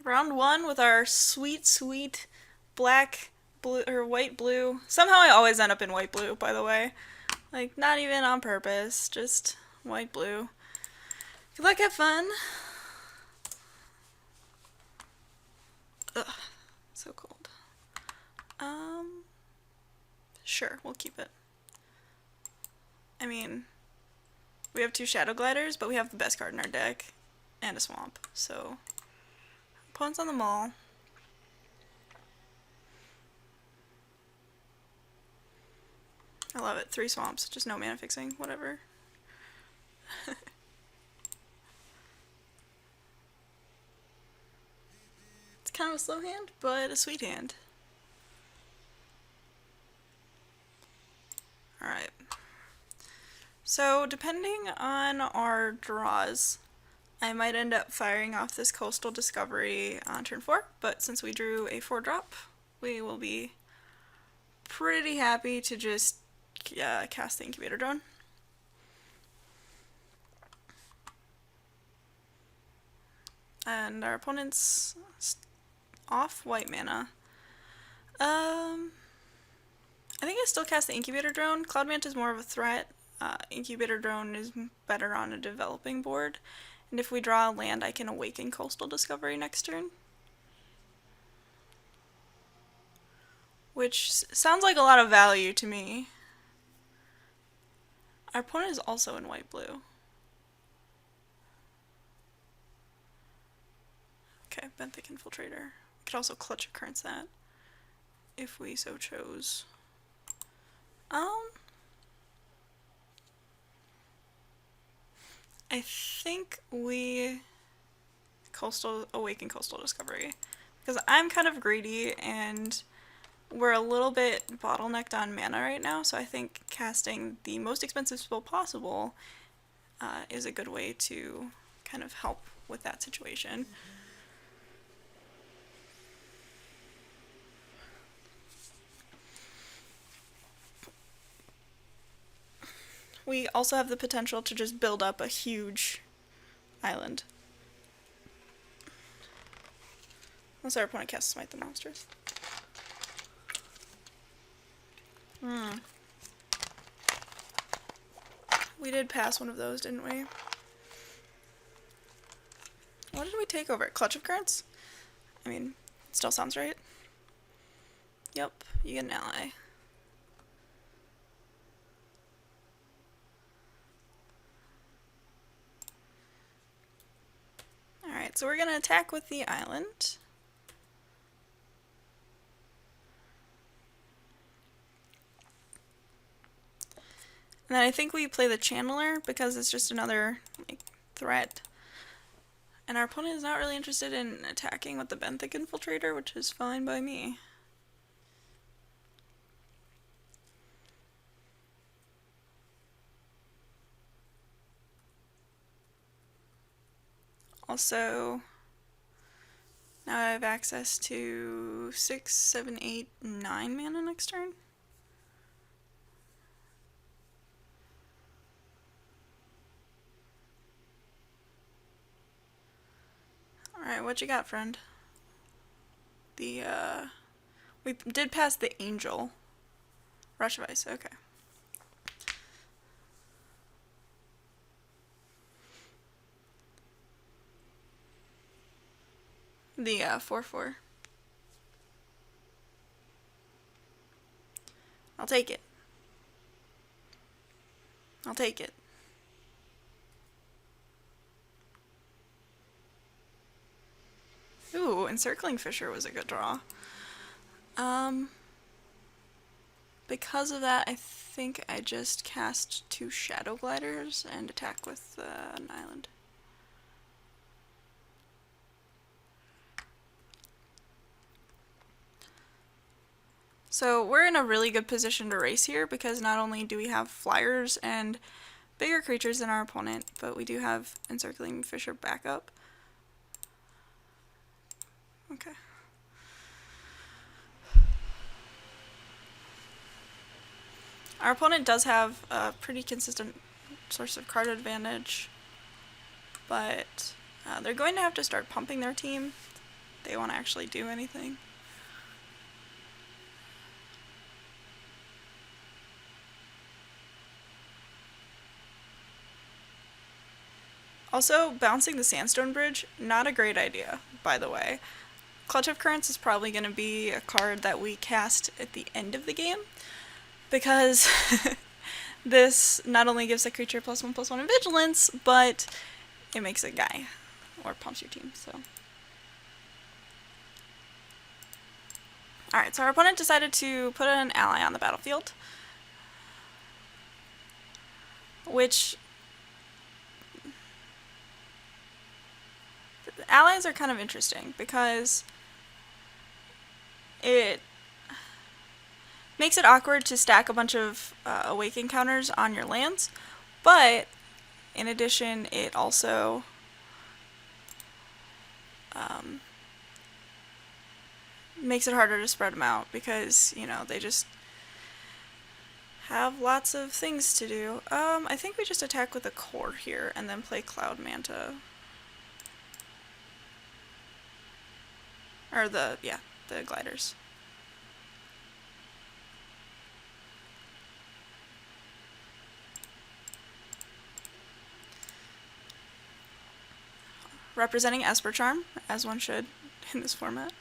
round one with our sweet, sweet black, blue, or white, blue. Somehow I always end up in white, blue, by the way. Like, not even on purpose, just white, blue. Good luck, have fun. Ugh, so cold. Sure, we'll keep it. I mean, we have 2 Shadow Gliders, but we have the best card in our deck, and a Swamp, so... Opponents on the mall. I love it. 3 swamps, just no mana fixing, whatever. It's kind of a slow hand, but a sweet hand. Alright. So, depending on our draws, I might end up firing off this Coastal Discovery on turn 4, but since we drew a 4-drop, we will be pretty happy to just cast the Incubator Drone. And our opponent's off white mana. I think I still cast the Incubator Drone. Cloud Manta is more of a threat. Incubator Drone is better on a developing board. And if we draw a land, I can awaken Coastal Discovery next turn. Which sounds like a lot of value to me. Our opponent is also in white-blue. Okay, Benthic Infiltrator. We could also Clutch Occurrence that, if we so chose. I think we awaken Coastal Discovery, because I'm kind of greedy and we're a little bit bottlenecked on mana right now, so I think casting the most expensive spell possible is a good way to kind of help with that situation. We also have the potential to just build up a huge island. Unless our opponent casts Smite the Monsters. We did pass one of those, didn't we? What did we take over? Clutch of Currents? I mean, it still sounds right. Yep, you get an ally. Alright, so we're going to attack with the island. And then I think we play the Channeler because it's just another threat. And our opponent is not really interested in attacking with the Benthic Infiltrator, which is fine by me. Also, now I have access to 6, 7, 8, 9 mana next turn. Alright, what you got, friend? We did pass the Angel. Rush of Ice, okay. The 4/4. I'll take it. I'll take it. Ooh, Encircling Fissure was a good draw. Because of that, I think I just cast 2 Shadow Gliders and attack with an island. So we're in a really good position to race here because not only do we have flyers and bigger creatures than our opponent, but we do have Encircling Fissure backup. Okay. Our opponent does have a pretty consistent source of card advantage, but they're going to have to start pumping their team. they want to actually do anything. Also, bouncing the sandstone bridge, not a great idea, by the way. Clutch of Currents is probably going to be a card that we cast at the end of the game, because this not only gives a creature +1/+1 in vigilance, but it makes it guy, or pumps your team, so. Alright, so our opponent decided to put an ally on the battlefield, which allies are kind of interesting because it makes it awkward to stack a bunch of awaken counters on your lands, but in addition it also makes it harder to spread them out because, you know, they just have lots of things to do. I think we just attack with a core here and then play Cloud Manta. Or the gliders. Representing Esper Charm, as one should in this format.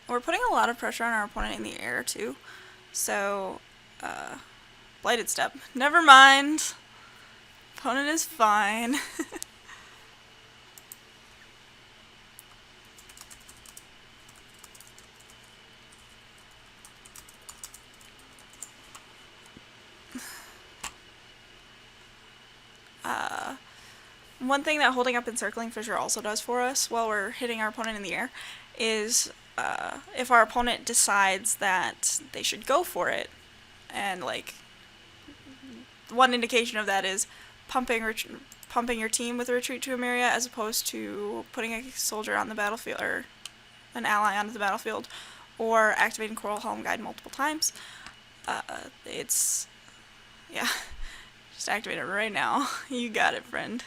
We're putting a lot of pressure on our opponent in the air too, so Blighted Step. Never mind. Opponent is fine. One thing that holding up Encircling Fissure also does for us while we're hitting our opponent in the air is if our opponent decides that they should go for it, and like one indication of that is pumping your team with a Retreat to Emeria as opposed to putting a soldier on the battlefield or an ally onto the battlefield, or activating Coral Helm Guide multiple times. It's just activate it right now. You got it, friend.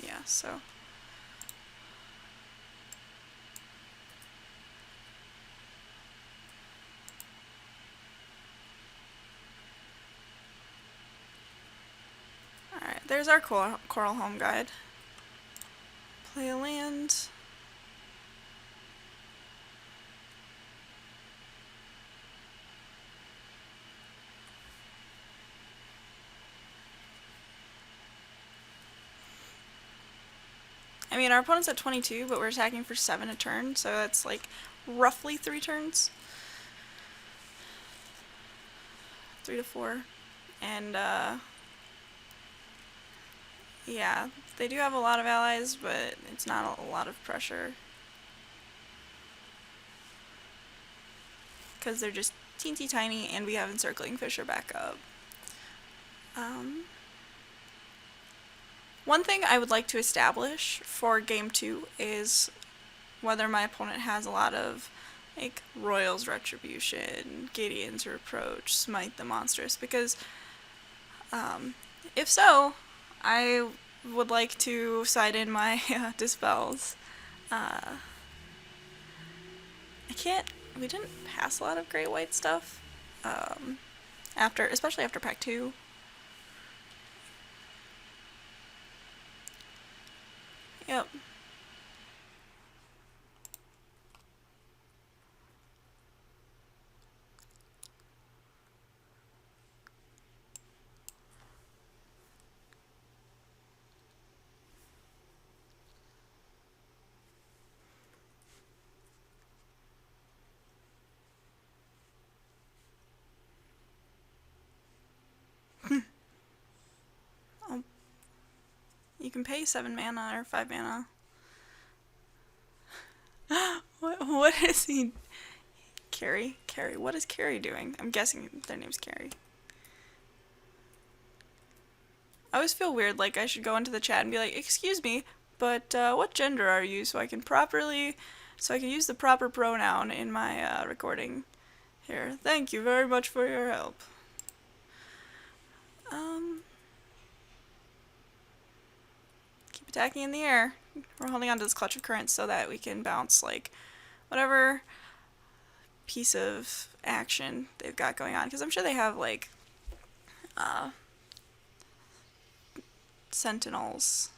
Yeah, so. Alright, there's our Coral Helm Guide. Play a land. I mean, our opponent's at 22, but we're attacking for 7 a turn, so that's like roughly 3 turns. 3 to 4. And, yeah, they do have a lot of allies, but it's not a lot of pressure. Because they're just teensy tiny, and we have Encircling Fissure back up. One thing I would like to establish for Game 2 is whether my opponent has a lot of like Royal's Retribution, Gideon's Reproach, Smite the Monstrous, because if so, I would like to side in my Dispels. We didn't pass a lot of Great White stuff, especially after Pack 2. Yep. You can pay 7 mana or 5 mana. What is he? Carrie? What is Carrie doing? I'm guessing their name's Carrie. I always feel weird, like I should go into the chat and be like, excuse me, but what gender are you, so I can use the proper pronoun in my recording. Here, thank you very much for your help. Keep attacking in the air. We're holding on to this clutch of currents so that we can bounce, like, whatever piece of action they've got going on. Because I'm sure they have, like, sentinels.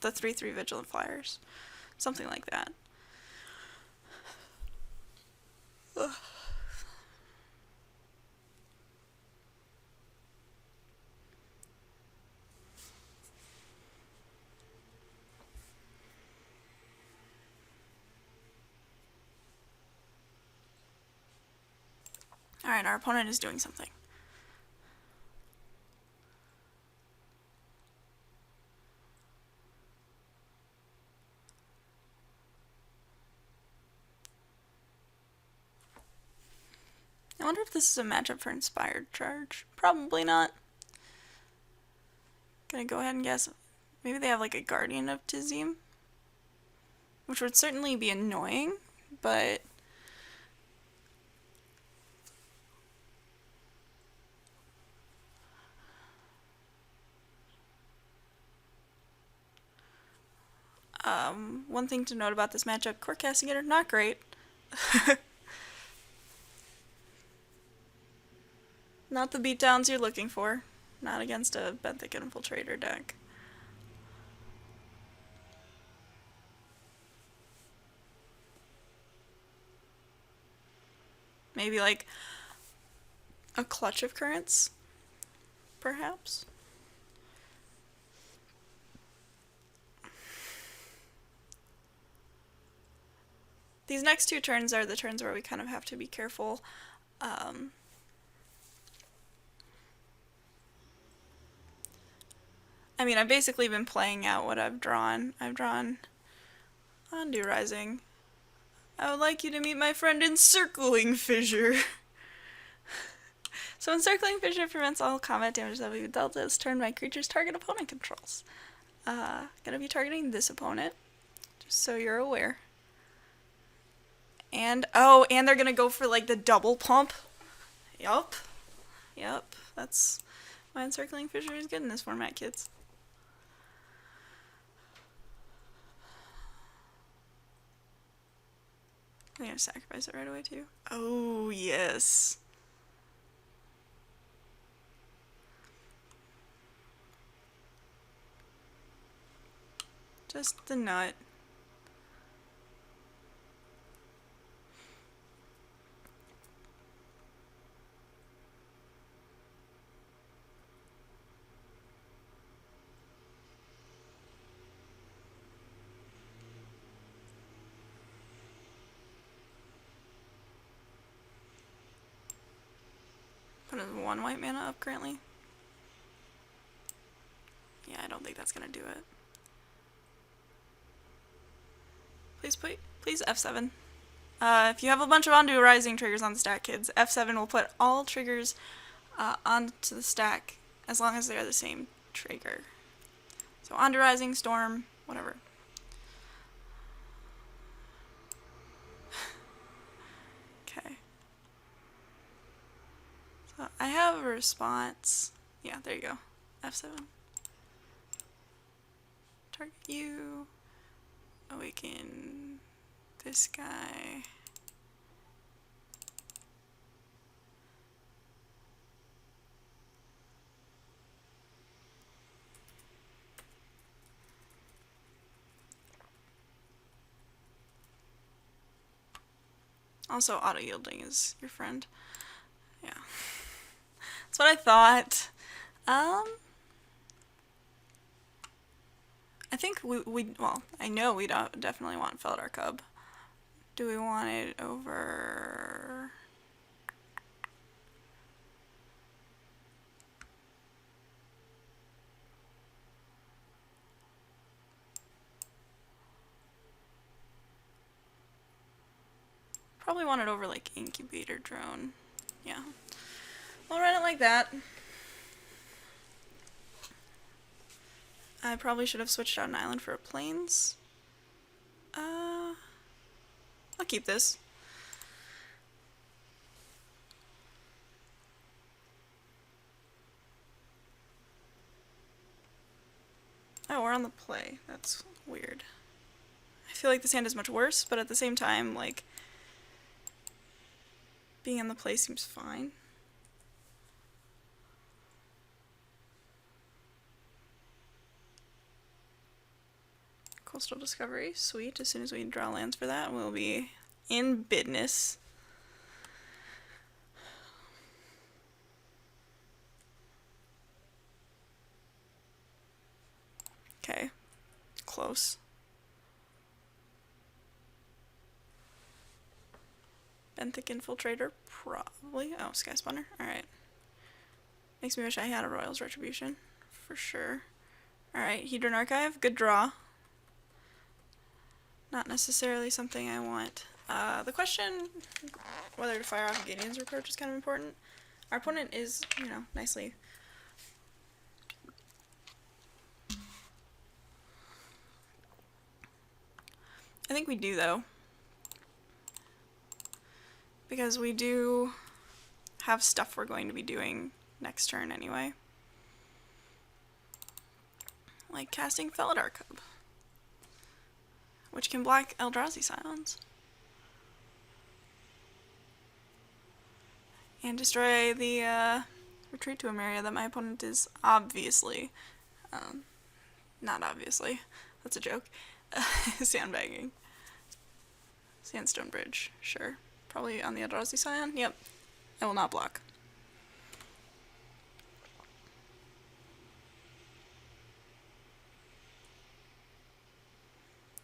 The 3/3 vigilant flyers. Something like that. Ugh. Alright, our opponent is doing something. I wonder if this is a matchup for Inspired Charge. Probably not. Gonna go ahead and guess. Maybe they have like a Guardian of Tizim? Which would certainly be annoying, but... one thing to note about this matchup, Core Castigator, not great. Not the beatdowns you're looking for. Not against a Benthic Infiltrator deck. Maybe like a Clutch of Currents, perhaps? These next two turns are the turns where we kind of have to be careful. I mean, I've basically been playing out what I've drawn. I've drawn Undo Rising. I would like you to meet my friend Encircling Fissure. So Encircling Fissure prevents all combat damage that will be dealt this turn by creatures target opponent controls. Gonna be targeting this opponent, just so you're aware. And, oh, and they're gonna go for like the double pump. Yup. That's why Encircling Fissure is good in this format, kids. I'm gonna sacrifice it right away too. Oh, yes. Just the nut. Put one white mana up currently. Yeah, I don't think that's gonna do it. Please F7. If you have a bunch of Undo Rising triggers on the stack, kids, F7 will put all triggers onto the stack as long as they're the same trigger. So Undo Rising, Storm, whatever. Okay. So I have a response. Yeah, there you go. F7. Target you. Awaken this guy. Also, auto-yielding is your friend. Yeah. That's what I thought. I think well, I know we don't definitely want Feldar Cub. Do we want it over... Probably want it over like Incubator Drone. Yeah. We'll run it like that. I probably should have switched out an island for a plains. I'll keep this. Oh, we're on the play. That's weird. I feel like this hand is much worse, but at the same time, like, being in the play seems fine. Coastal Discovery, sweet. As soon as we draw lands for that, we'll be in business. Okay, close. Benthic Infiltrator, probably. Oh, Sky Spawner, alright. Makes me wish I had a Royal's Retribution, for sure. Alright, Hedron Archive, good draw. Not necessarily something I want. The question whether to fire off Gideon's Reproach is kind of important. Our opponent is, you know, nicely. I think we do, though. Because we do have stuff we're going to be doing next turn anyway. Like casting Felidar Cub, which can block Eldrazi Scions. And destroy the retreat to an area that my opponent is obviously, not obviously, that's a joke, sandbagging. Sandstone Bridge, sure. Probably on the Eldrazi Scion, yep. I will not block.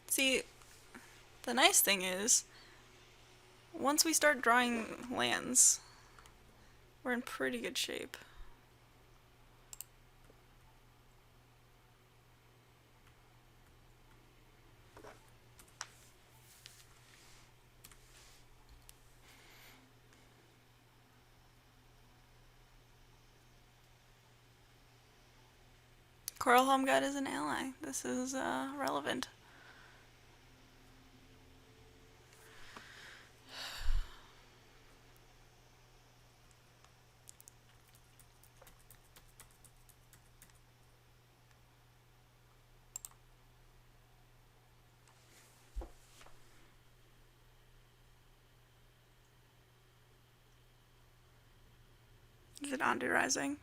See, the nice thing is, once we start drawing lands, we're in pretty good shape. Coral Home God is an ally. This is relevant. Is it Ondu Rising?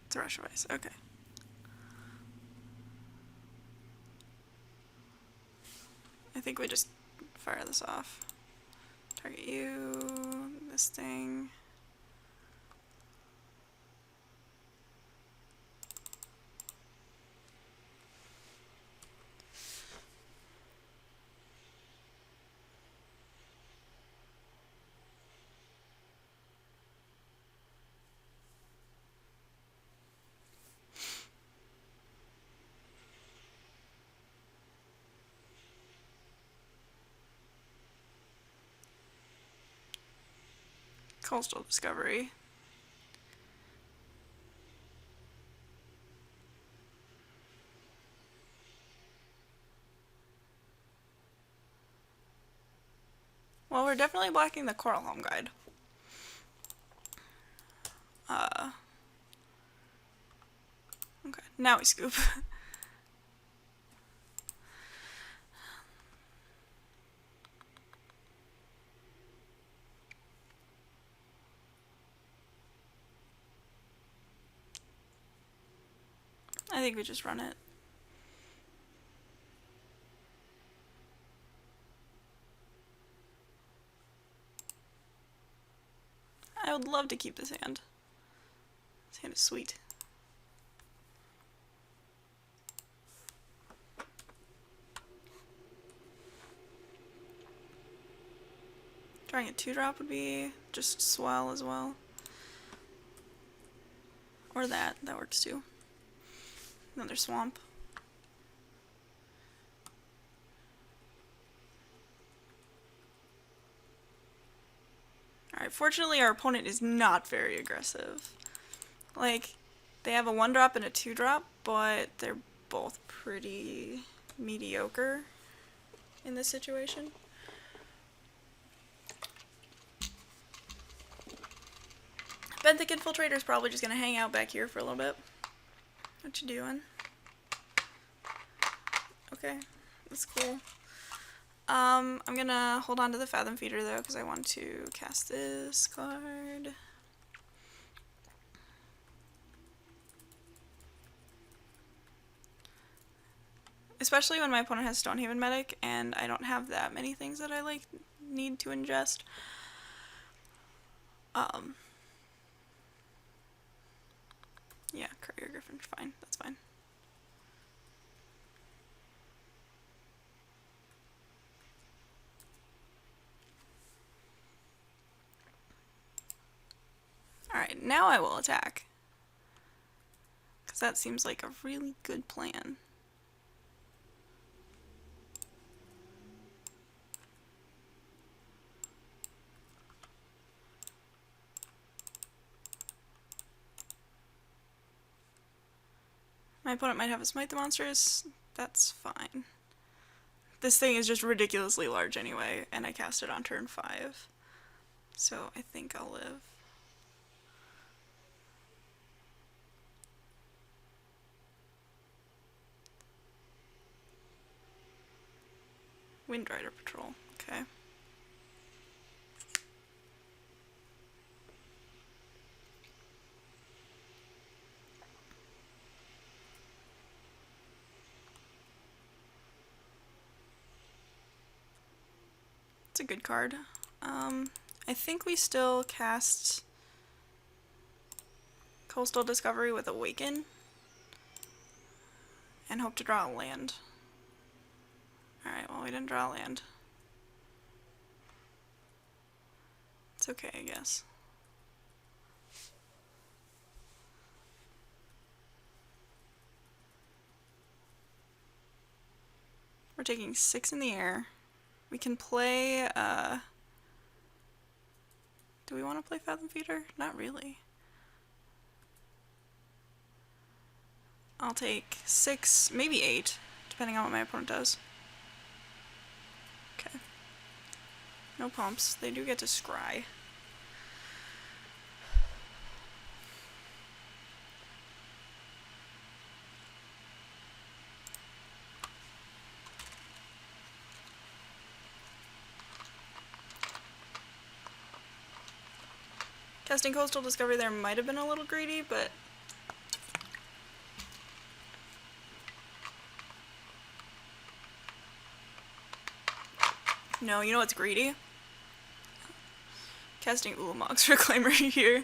It's Rush of Ice, okay. I think we just fire this off. Target you, this thing. Coastal Discovery. Well, we're definitely blocking the Coral Home Guide. Okay, now we scoop. I think we just run it. I would love to keep this hand. This hand is sweet. Drawing a 2-drop would be just swell as well. Or that works too. Another swamp. Alright, fortunately our opponent is not very aggressive. Like, they have a 1-drop and a 2-drop, but they're both pretty mediocre in this situation. Benthic Infiltrator is probably just going to hang out back here for a little bit. What you doing? Okay, that's cool. I'm gonna hold on to the Fathom Feeder though, because I want to cast this card. Especially when my opponent has Stonehaven Medic, and I don't have that many things that I need to ingest. Yeah, Courier Griffin, fine, that's fine. Alright, now I will attack. Because that seems like a really good plan. My opponent might have a Smite the Monstrous. That's fine. This thing is just ridiculously large anyway, and I cast it on turn 5. So I think I'll live. Windrider Patrol, okay. It's a good card. I think we still cast Coastal Discovery with Awaken and hope to draw a land. Alright, well we didn't draw a land. It's okay, I guess. We're taking 6 in the air. We can play, do we want to play Fathom Feeder? Not really. I'll take 6, maybe 8, depending on what my opponent does. Okay. No pumps. They do get to scry. Casting Coastal Discovery there might have been a little greedy, but no, you know what's greedy? Casting Ulamog's Reclaimer here.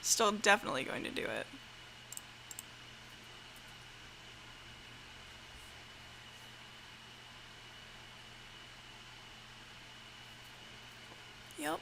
Still definitely going to do it. Yep.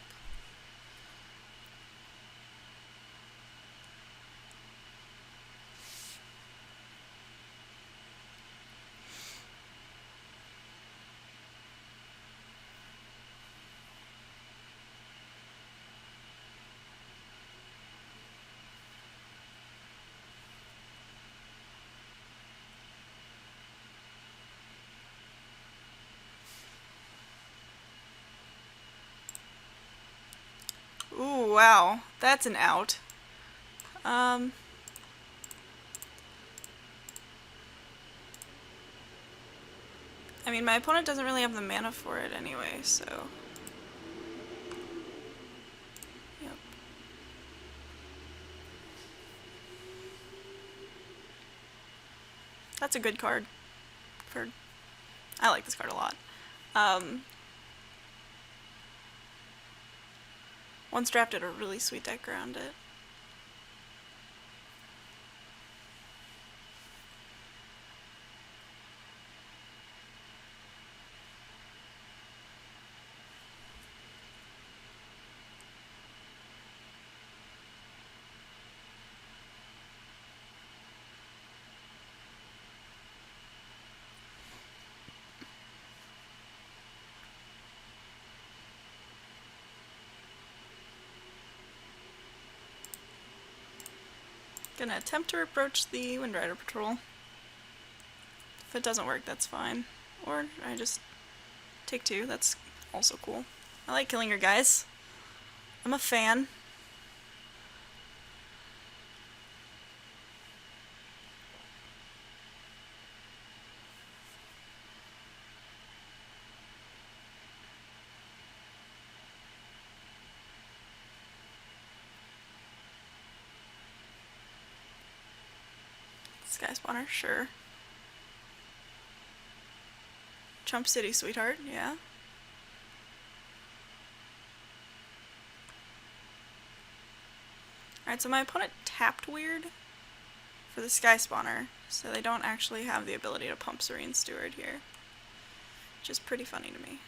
Ooh, wow. That's an out. I mean, my opponent doesn't really have the mana for it anyway, so... Yep. That's a good card. I like this card a lot. Once drafted a really sweet deck around it. Gonna attempt to approach the Windrider Patrol. If it doesn't work, that's fine. Or I just take 2, that's also cool. I like killing your guys. I'm a fan. Sky spawner, sure. Chump City, sweetheart, yeah. Alright, so my opponent tapped weird for the Sky Spawner, so they don't actually have the ability to pump Serene Steward here. Which is pretty funny to me.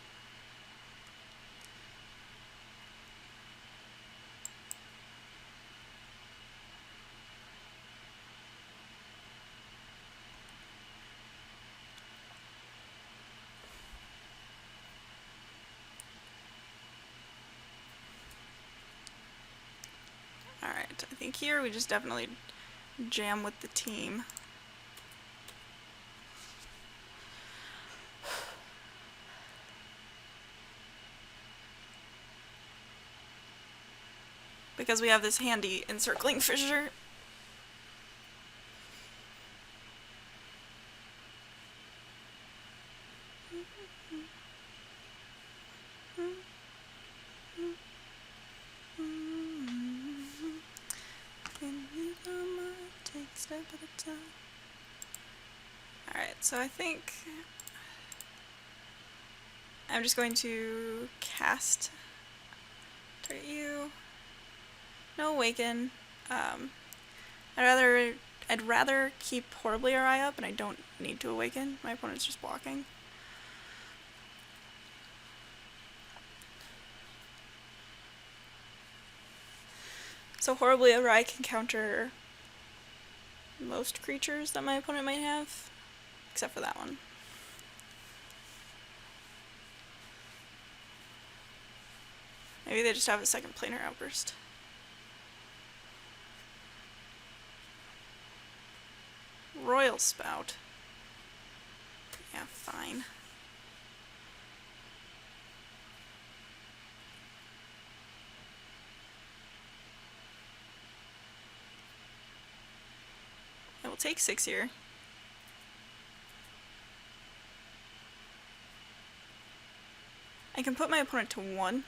Alright, I think here we just definitely jam with the team. Because we have this handy encircling fissure. Alright, so I think I'm just going to cast target you. No awaken. I'd rather keep Horribly Awry up, and I don't need to awaken. My opponent's just blocking. So Horribly Awry can counter most creatures that my opponent might have, except for that one. Maybe they just have a second planar outburst. Royal Spout. Yeah, fine. I will take 6 here. I can put my opponent to 1.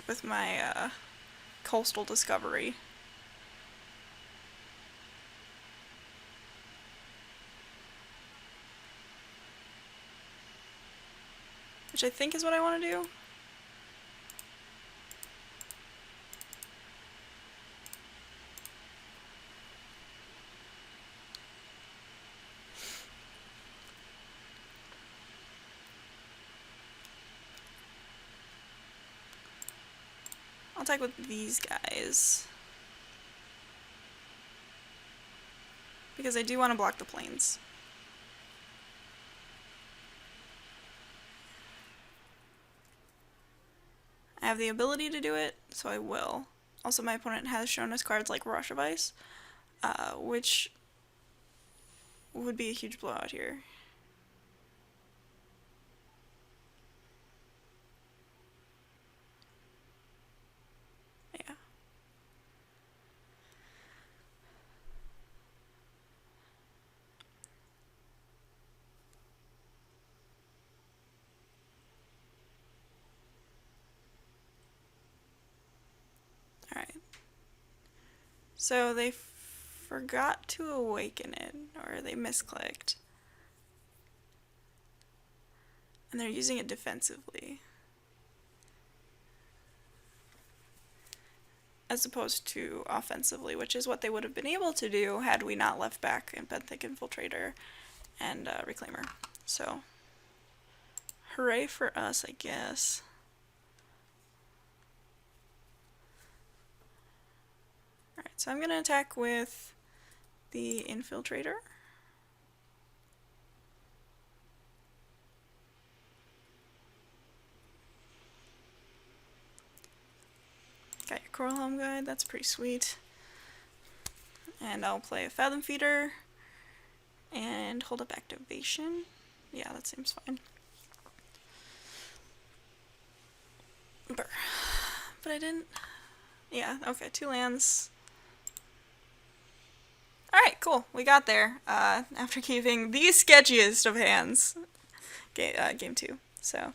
With my Coastal Discovery. Which I think is what I want to do. I'll attack with these guys. Because I do want to block the planes. I have the ability to do it, so I will. Also, my opponent has shown us cards like Rush of Ice, which would be a huge blowout here. Yeah. Alright. So they forgot to awaken it, or they misclicked. And they're using it defensively. As opposed to offensively, which is what they would have been able to do had we not left back in Benthic Infiltrator and Reclaimer. So, hooray for us, I guess. Alright, so I'm going to attack with the Infiltrator. Got your Coral Helm Guide, that's pretty sweet. And I'll play a Fathom Feeder and hold up activation. Yeah, that seems fine. But I didn't. Yeah, okay, 2 lands. Alright, cool, we got there. After keeping the sketchiest of hands. Game 2. So,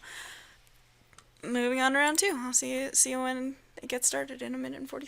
moving on to round 2. I'll see you when it gets started in a minute and 40.